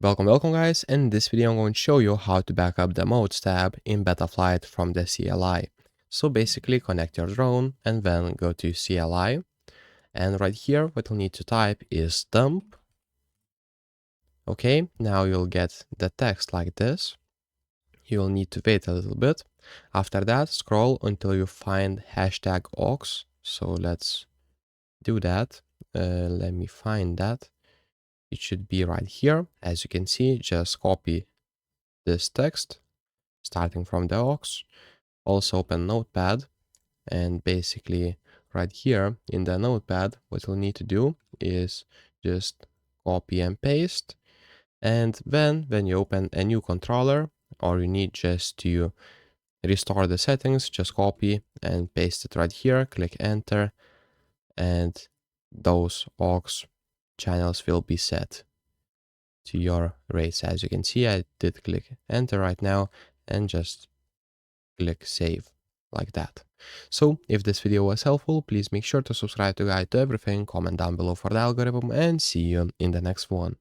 Welcome guys. In this video I'm going to show you how to back up the modes tab in Betaflight from the CLI. So basically connect your drone and then go to CLI, and right here what you'll need to type is dump. Okay, now you'll get the text like this. You'll need to wait a little bit. After that, scroll until you find #aux. So let's do that. Let me find that. It should be right here. As you can see, just copy this text starting from the aux. Also open Notepad, and basically right here in the Notepad what you'll need to do is just copy and paste, and then when you open a new controller or you need just to restore the settings, just copy and paste it right here, click enter, and those aux channels will be set to your rates. As you can see, I did click enter right now and just click save like that. So if this video was helpful, please make sure to subscribe to Guide to Everything, comment down below for the algorithm, and see you in the next one.